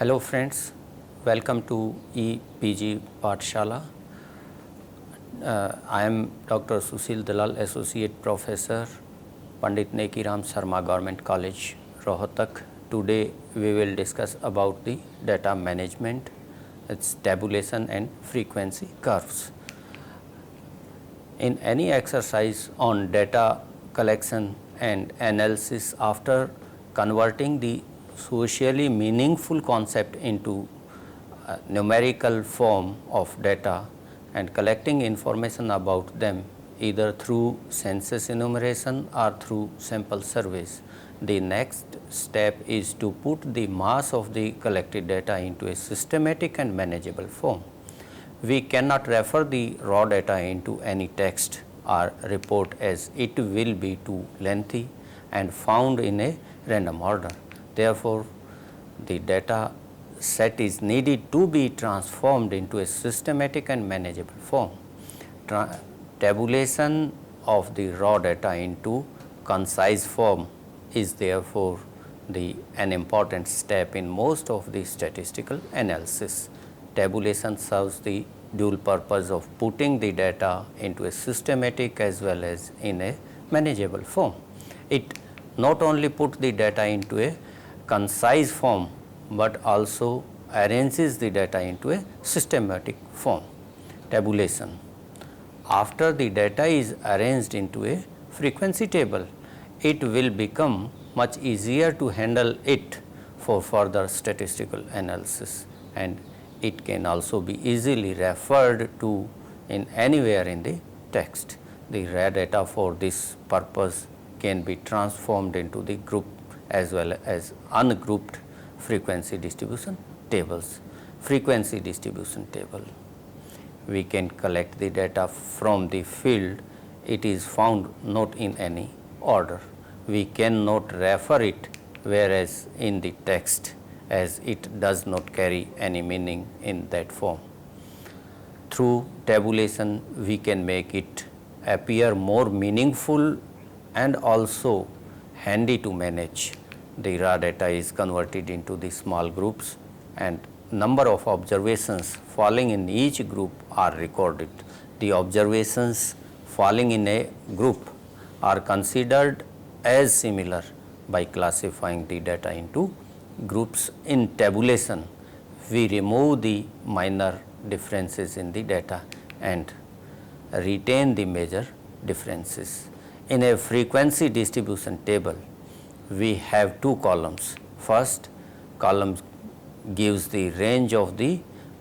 Hello friends, welcome to EPG Pathshala. I am Dr. Sushil Dalal, Associate Professor, Pandit Nekiram Sharma Government College, Rohtak. Today we will discuss about the data management, its tabulation and frequency curves. In any exercise on data collection and analysis, after converting the socially meaningful concept into numerical form of data and collecting information about them either through census enumeration or through sample surveys, the next step is to put the mass of the collected data into a systematic and manageable form. We cannot refer the raw data into any text or report as it will be too lengthy and found in a random order. Therefore, the data set is needed to be transformed into a systematic and manageable form. Tabulation of the raw data into concise form is therefore an important step in most of the statistical analysis. Tabulation serves the dual purpose of putting the data into a systematic as well as in a manageable form. It not only puts the data into a concise form, but also arranges the data into a systematic form. Tabulation. After the data is arranged into a frequency table, it will become much easier to handle it for further statistical analysis, and it can also be easily referred to in anywhere in the text. The raw data for this purpose can be transformed into the group as well as ungrouped frequency distribution tables. Frequency distribution table. We can collect the data from the field. It is found not in any order. We cannot refer it, whereas in the text, as it does not carry any meaning in that form. Through tabulation, we can make it appear more meaningful and also handy to manage. The raw data is converted into the small groups and number of observations falling in each group are recorded. The observations falling in a group are considered as similar by classifying the data into groups. In tabulation, we remove the minor differences in the data and retain the major differences. In a frequency distribution table, we have two columns. First column gives the range of the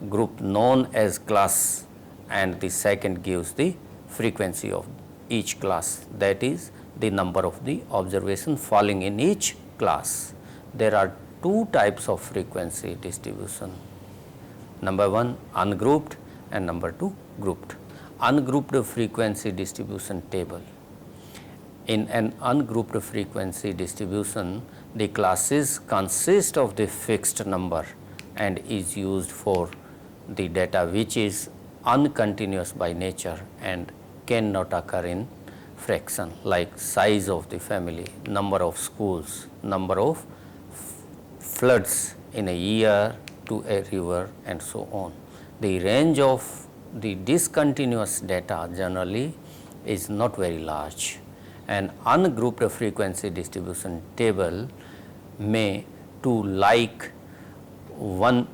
group known as class, and the second gives the frequency of each class, that is the number of the observation falling in each class. There are two types of frequency distribution. Number one, ungrouped, and number two, grouped. Ungrouped frequency distribution table. In an ungrouped frequency distribution, the classes consist of the fixed number and is used for the data which is uncontinuous by nature and cannot occur in fraction, like size of the family, number of schools, number of floods in a year to a river, and so on. The range of the discontinuous data generally is not very large. An ungrouped frequency distribution table may to like one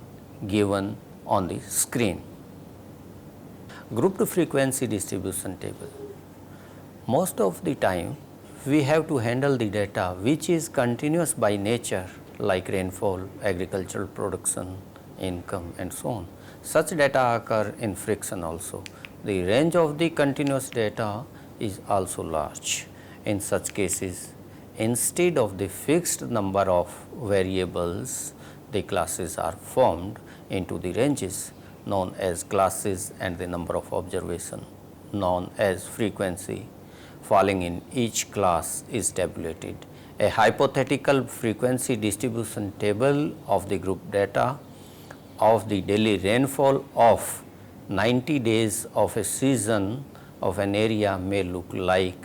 given on the screen. Grouped frequency distribution table. Most of the time we have to handle the data which is continuous by nature, like rainfall, agricultural production, income, and so on. Such data occur in fraction also. The range of the continuous data is also large. In such cases, instead of the fixed number of variables, the classes are formed into the ranges known as classes, and the number of observation known as frequency falling in each class is tabulated. A hypothetical frequency distribution table of the group data of the daily rainfall of 90 days of a season of an area may look like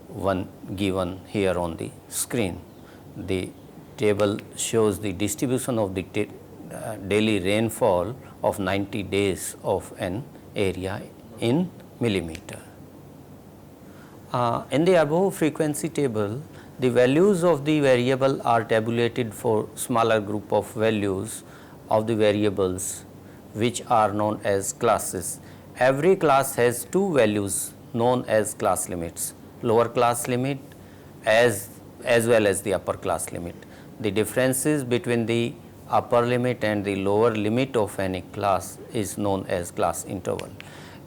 one given here on the screen. The table shows the distribution of the daily rainfall of 90 days of an area in millimeter. In the above frequency table, the values of the variable are tabulated for smaller group of values of the variables which are known as classes. Every class has two values known as class limits, lower class limit as well as the upper class limit. The differences between the upper limit and the lower limit of any class is known as class interval.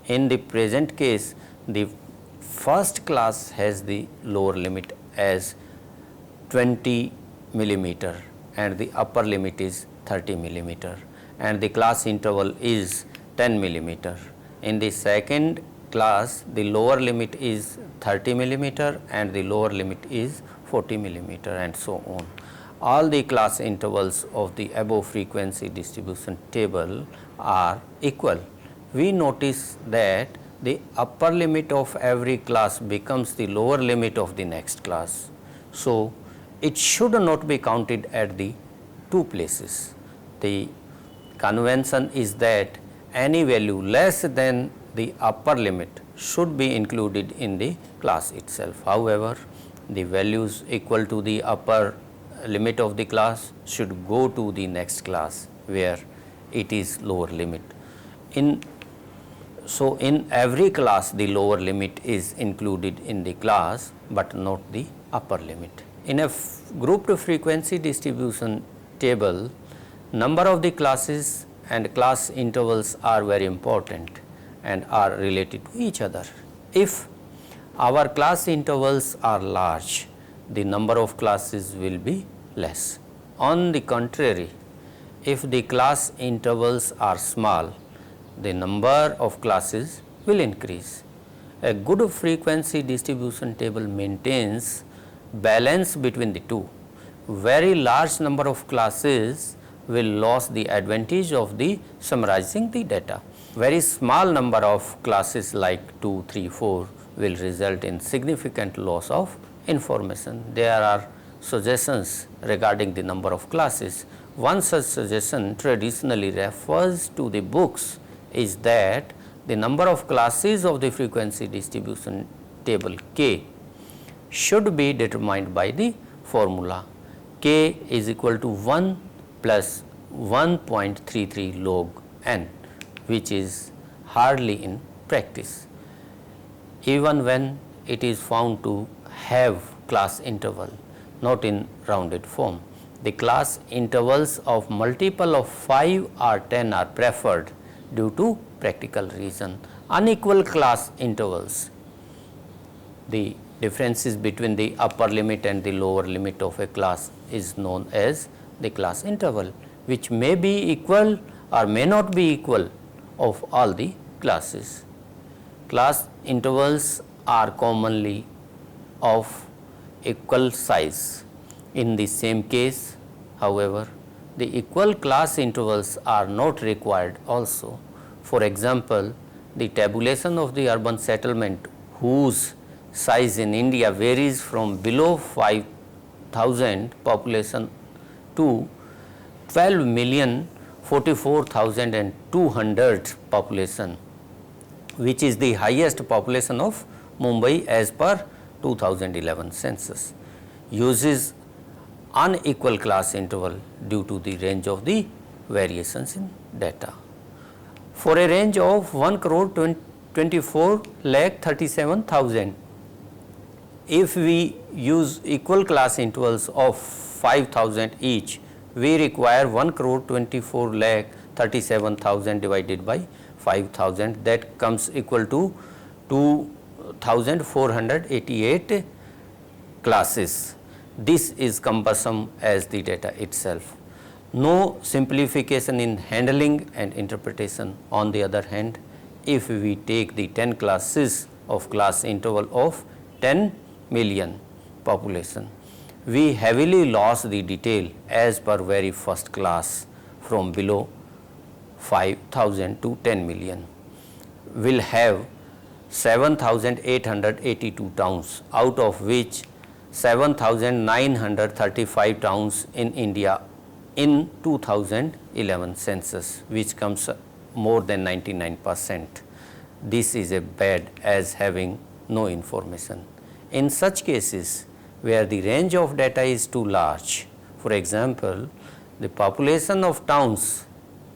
In the present case, the first class has the lower limit as 20 millimeter and the upper limit is 30 millimeter, and the class interval is 10 millimeter. In the second class, the lower limit is 30 millimeter and the lower limit is 40 millimeter, and so on. All the class intervals of the above frequency distribution table are equal. We notice that the upper limit of every class becomes the lower limit of the next class. So, it should not be counted at the two places. The convention is that any value less than the upper limit should be included in the class itself. However, the values equal to the upper limit of the class should go to the next class where it is lower limit. So, in every class the lower limit is included in the class, but not the upper limit. In a grouped frequency distribution table, number of the classes and class intervals are very important and are related to each other. If our class intervals are large, the number of classes will be less. On the contrary, if the class intervals are small, the number of classes will increase. A good frequency distribution table maintains balance between the two. Very large number of classes will lose the advantage of the summarizing the data. Very small number of classes like 2, 3, 4 will result in significant loss of information. There are suggestions regarding the number of classes. One such suggestion traditionally refers to the books is that the number of classes of the frequency distribution table K should be determined by the formula K is equal to 1 plus 1.33 log n, which is hardly in practice. Even when it is found to have class interval, not in rounded form. The class intervals of multiple of 5 or 10 are preferred due to practical reason. Unequal class intervals, the differences between the upper limit and the lower limit of a class is known as the class interval, which may be equal or may not be equal of all the classes. Class intervals are commonly of equal size. In the same case, however, the equal class intervals are not required also. For example, the tabulation of the urban settlement whose size in India varies from below 5,000 population to 12,044,200 population, which is the highest population of Mumbai as per 2011 census, uses unequal class interval due to the range of the variations in data. For a range of 1,24,37,000, if we use equal class intervals of 5,000 each, we require 1,24,37,000 divided by 5,000, that comes equal to 2,488 classes. This is cumbersome as the data itself. No simplification in handling and interpretation. On the other hand, if we take the 10 classes of class interval of 10 million population, we heavily lost the detail as per very first class from below 5,000 to 10 million. Will have 7,882 towns, out of which 7,935 towns in India in 2011 census, which comes more than 99%. This is a bad as having no information. In such cases where the range of data is too large, for example, the population of towns,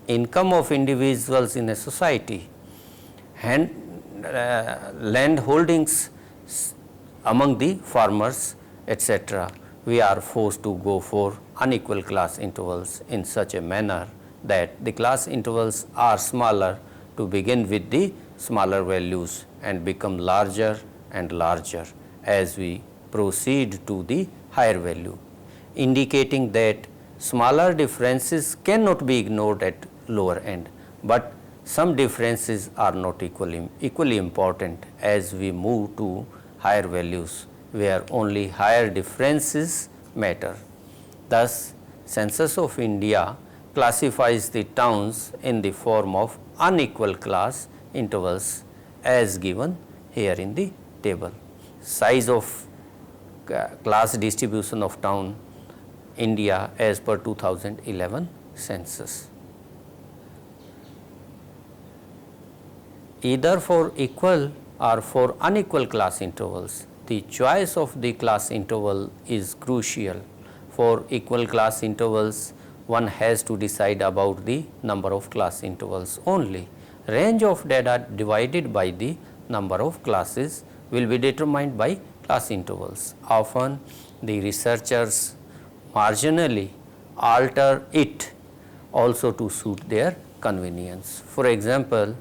income of individuals in a society, land holdings among the farmers, etc., we are forced to go for unequal class intervals in such a manner that the class intervals are smaller to begin with the smaller values and become larger and larger as we proceed to the higher value, indicating that smaller differences cannot be ignored at lower end, but some differences are not equally important as we move to higher values where only higher differences matter. Thus, Census of India classifies the towns in the form of unequal class intervals as given here in the table. Size of class distribution of town India as per 2011 census. Either for equal or for unequal class intervals, the choice of the class interval is crucial. For equal class intervals, one has to decide about the number of class intervals only. Range of data divided by the number of classes will be determined by class intervals. Often the researchers marginally alter it also to suit their convenience. For example,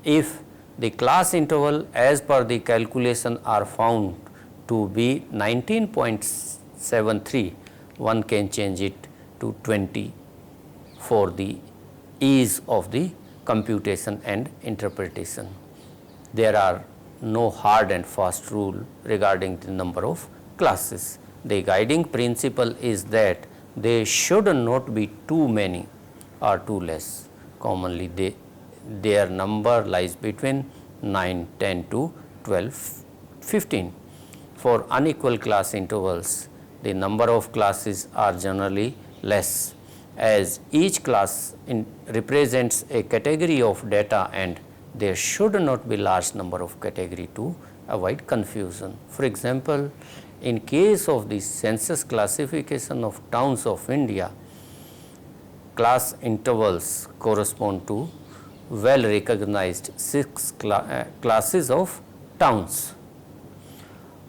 if the class interval as per the calculation are found to be 19.73, one can change it to 20 for the ease of the computation and interpretation. There are no hard and fast rule regarding the number of classes. The guiding principle is that they should not be too many or too less. Commonly their number lies between 9, 10 to 12, 15. For unequal class intervals, the number of classes are generally less, as each class represents a category of data and there should not be large number of category to avoid confusion. For example, in case of the census classification of towns of India, class intervals correspond to well recognized 6 classes of towns.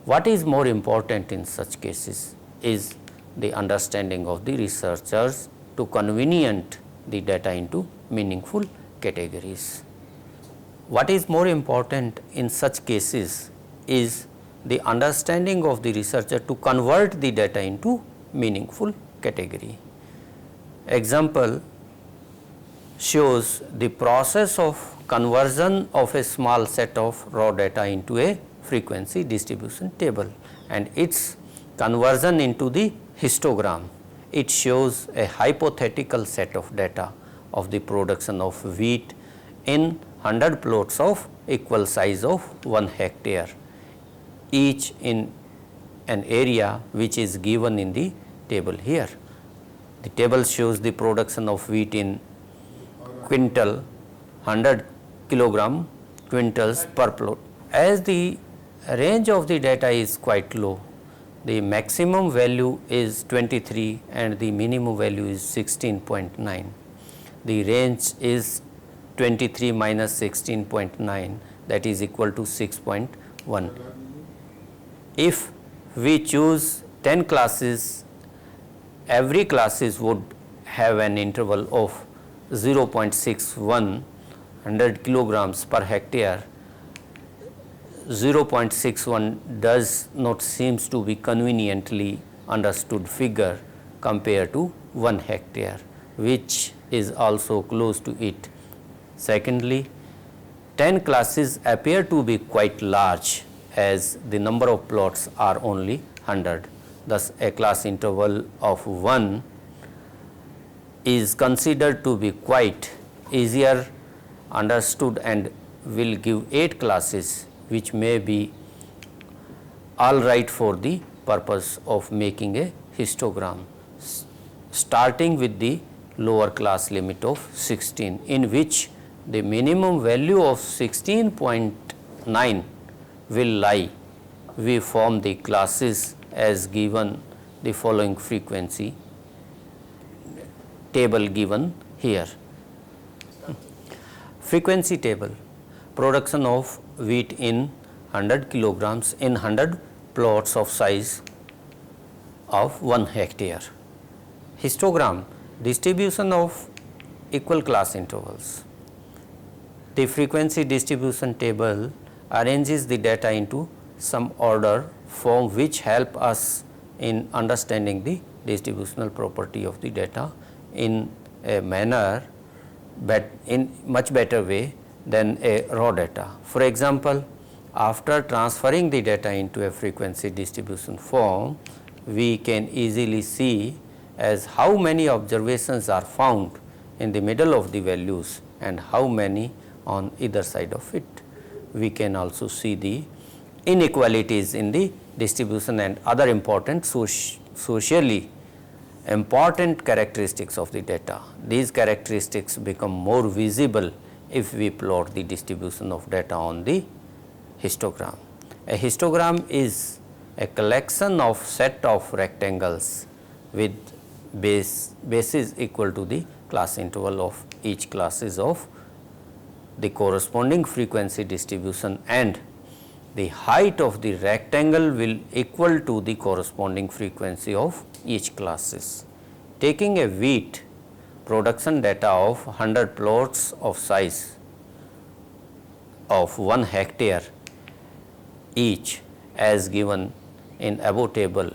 What is more important in such cases is the understanding of the researchers to convenient the data into meaningful categories. What is more important in such cases is the understanding of the researcher to convert the data into meaningful category. Example shows the process of conversion of a small set of raw data into a frequency distribution table and its conversion into the histogram. It shows a hypothetical set of data of the production of wheat in 100 plots of equal size of 1 hectare, each in an area which is given in the table here. The table shows the production of wheat in quintal, 100 kilogram quintals per plot. As the range of the data is quite low, the maximum value is 23 and the minimum value is 16.9. The range is 23 minus 16.9, that is equal to 6.1. If we choose 10 classes, every classes would have an interval of 0.61 100 kilograms per hectare. 0.61 does not seems to be conveniently understood figure compared to 1 hectare, which is also close to it. Secondly, 10 classes appear to be quite large as the number of plots are only 100. Thus, a class interval of 1 is considered to be quite easier understood and will give 8 classes, which may be all right for the purpose of making a histogram. starting with the lower class limit of 16, in which the minimum value of 16.9 will lie. We form the classes as given the following frequency table given here. Frequency table: production of wheat in 100 kilograms in 100 plots of size of 1 hectare. Histogram: distribution of equal class intervals. The frequency distribution table arranges the data into some order form which help us in understanding the distributional property of the data in a manner in much better way than a raw data. For example, after transferring the data into a frequency distribution form, we can easily see as how many observations are found in the middle of the values and how many on either side of it. We can also see the inequalities in the distribution and other important socially important characteristics of the data. These characteristics become more visible if we plot the distribution of data on the histogram. A histogram is a collection of set of rectangles with bases equal to the class interval of each classes of the corresponding frequency distribution, and the height of the rectangle will equal to the corresponding frequency of each classes. Taking a wheat production data of 100 plots of size of 1 hectare each as given in above table,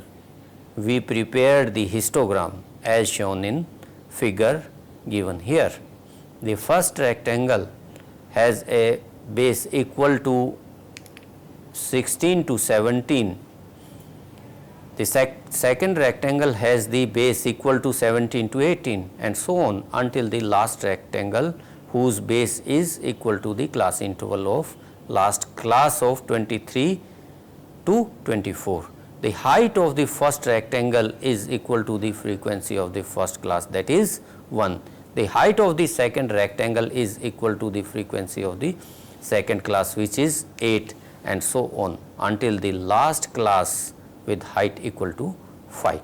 we prepared the histogram as shown in figure given here. The first rectangle has a base equal to 16 to 17. The second rectangle has the base equal to 17 to 18, and so on until the last rectangle whose base is equal to the class interval of last class of 23 to 24. The height of the first rectangle is equal to the frequency of the first class, that is 1. The height of the second rectangle is equal to the frequency of the second class, which is 8, and so on until the last class with height equal to 5.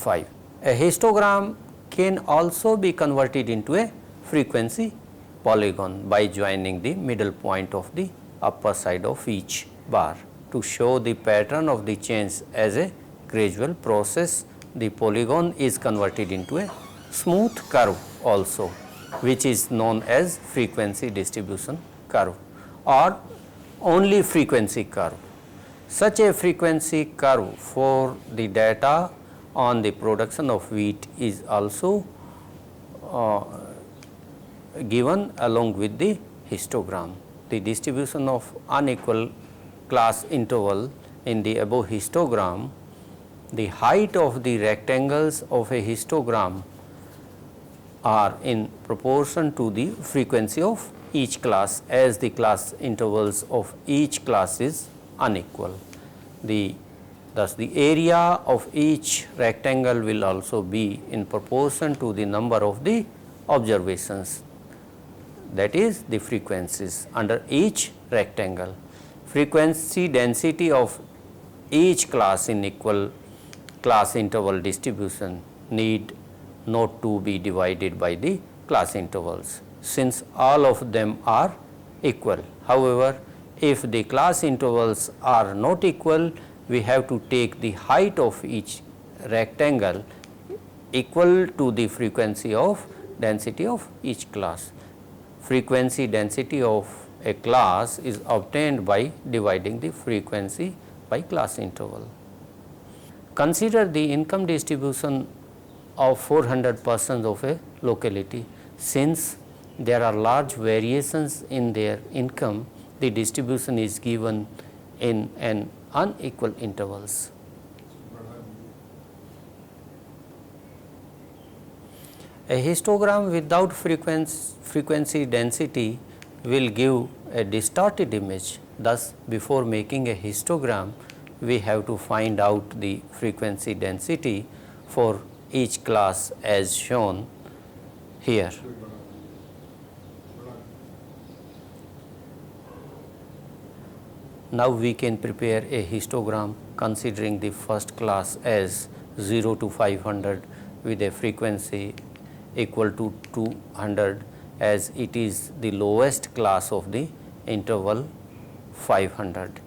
A histogram can also be converted into a frequency polygon by joining the middle point of the upper side of each bar. To show the pattern of the change as a gradual process, the polygon is converted into a smooth curve also, which is known as frequency distribution curve or only frequency curve. Such a frequency curve for the data on the production of wheat is also given along with the histogram. The distribution of unequal class interval in the above histogram, the height of the rectangles of a histogram are in proportion to the frequency of each class, as the class intervals of each class is unequal. Thus the area of each rectangle will also be in proportion to the number of the observations, that is the frequencies under each rectangle. Frequency density of each class in equal class interval distribution need not to be divided by the class intervals, since all of them are equal. However, if the class intervals are not equal, we have to take the height of each rectangle equal to the frequency of density of each class. Frequency density of a class is obtained by dividing the frequency by class interval. Consider the income distribution of 400 persons of a locality. Since there are large variations in their income, the distribution is given in an unequal intervals. A histogram without frequency density will give a distorted image. Thus, before making a histogram, we have to find out the frequency density for each class as shown here. Now we can prepare a histogram considering the first class as 0 to 500 with a frequency equal to 200, as it is the lowest class of the interval 500.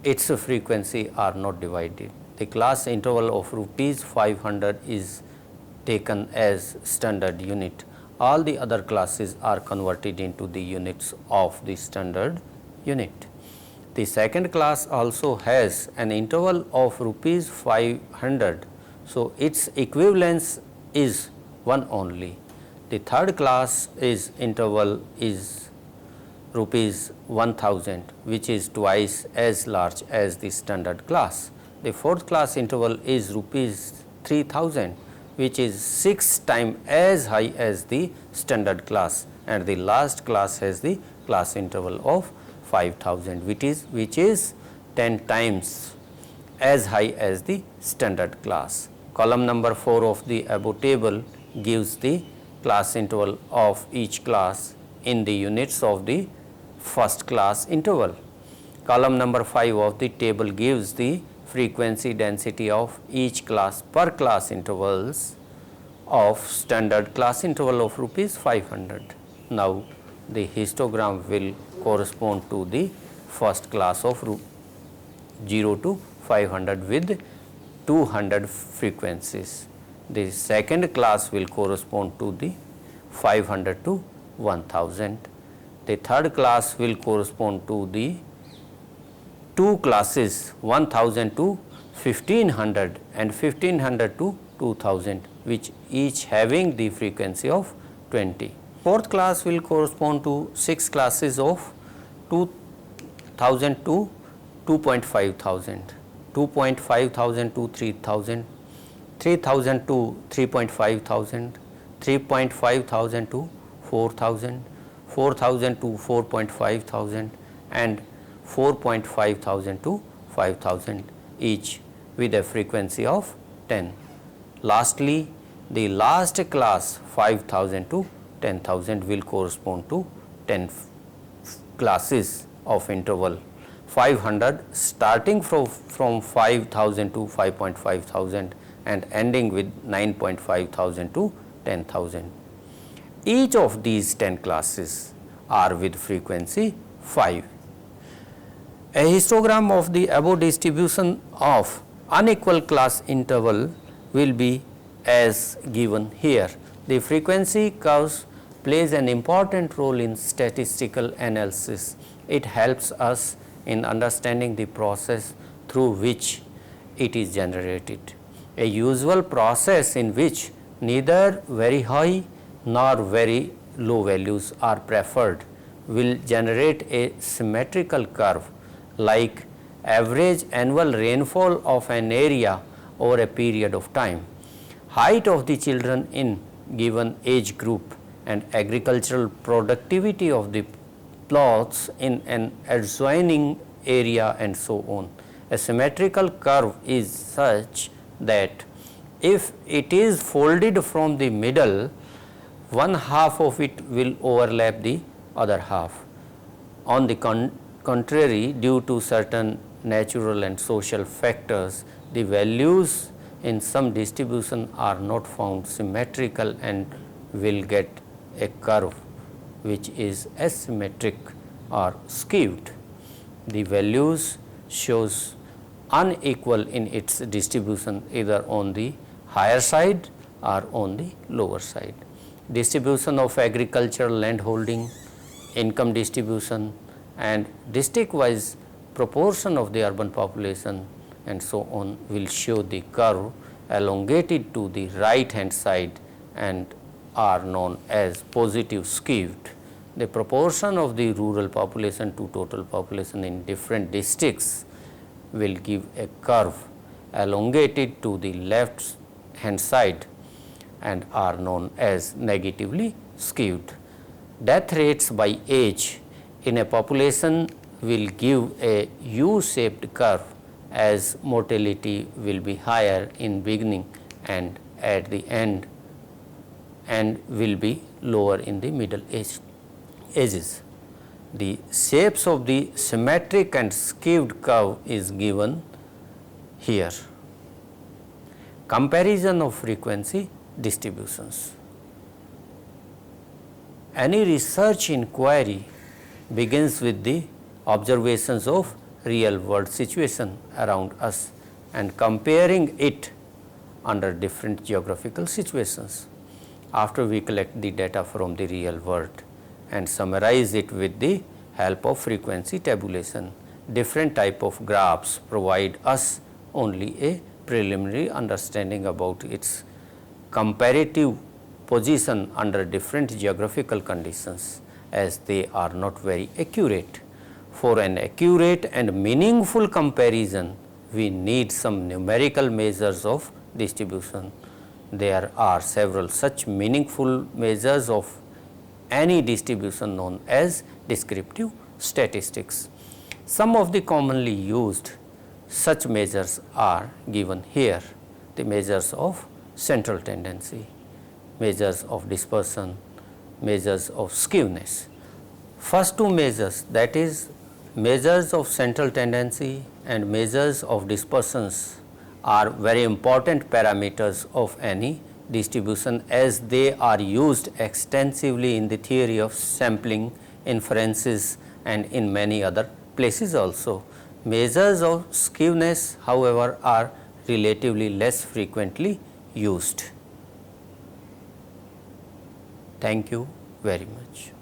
Its frequency are not divided. The class interval of rupees 500 is taken as standard unit. All the other classes are converted into the units of the standard unit. The second class also has an interval of rupees 500, so its equivalence is 1 only. The third class is interval is rupees 1000, which is twice as large as the standard class. The fourth class interval is rupees 3000, which is 6 times as high as the standard class, and the last class has the class interval of 5000, which is 10 times as high as the standard class. Column number 4 of the above table gives the class interval of each class in the units of the first class interval. Column number 5 of the table gives the frequency density of each class per class intervals of standard class interval of rupees 500. Now the histogram will correspond to the first class of 0 to 500 with 200 frequencies. The second class will correspond to the 500 to 1000. The third class will correspond to the two classes 1000 to 1500 and 1500 to 2000, which each having the frequency of 20. Fourth class will correspond to 6 classes of 2000 to 2.5 thousand, 2.5 thousand to 3000, 3000 to 3.5 thousand, 3.5 thousand to 4000, 4000 to 4.5 thousand, and 4.5 thousand to 5000, each with a frequency of 10. Lastly, the last class 5000 to 10,000 will correspond to 10 classes of interval 500, starting from 5000 to 5.5 thousand and ending with 9.5 thousand to 10,000. Each of these 10 classes are with frequency 5. A histogram of the above distribution of unequal class interval will be as given here. The frequency curves plays an important role in statistical analysis. It helps us in understanding the process through which it is generated. A usual process in which neither very high nor very low values are preferred will generate a symmetrical curve like average annual rainfall of an area over a period of time. Height of the children in given age group and agricultural productivity of the plots in an adjoining area and so on. A symmetrical curve is such that if it is folded from the middle, one half of it will overlap the other half. On the contrary, due to certain natural and social factors, the values in some distribution are not found symmetrical and will get a curve which is asymmetric or skewed. The values shows unequal in its distribution either on the higher side or on the lower side. Distribution of agricultural land holding, income distribution, and district wise proportion of the urban population and so on will show the curve elongated to the right hand side and are known as positive skewed. The proportion of the rural population to total population in different districts will give a curve elongated to the left hand side and are known as negatively skewed. Death rates by age in a population will give a U-shaped curve as mortality will be higher in beginning and at the end and will be lower in the middle edges. The shapes of the symmetric and skewed curve is given here. Comparison of frequency distributions. Any research inquiry begins with the observations of real world situation around us and comparing it under different geographical situations. After we collect the data from the real world and summarize it with the help of frequency tabulation, different type of graphs provide us only a preliminary understanding about its comparative position under different geographical conditions, as they are not very accurate. For an accurate and meaningful comparison, we need some numerical measures of distribution. There are several such meaningful measures of any distribution known as descriptive statistics. Some of the commonly used such measures are given here: the measures of central tendency, measures of dispersion, measures of skewness. First two measures, that is measures of central tendency and measures of dispersions, are very important parameters of any distribution, as they are used extensively in the theory of sampling, inferences, and in many other places also. Measures of skewness, however, are relatively less frequently used. Thank you very much.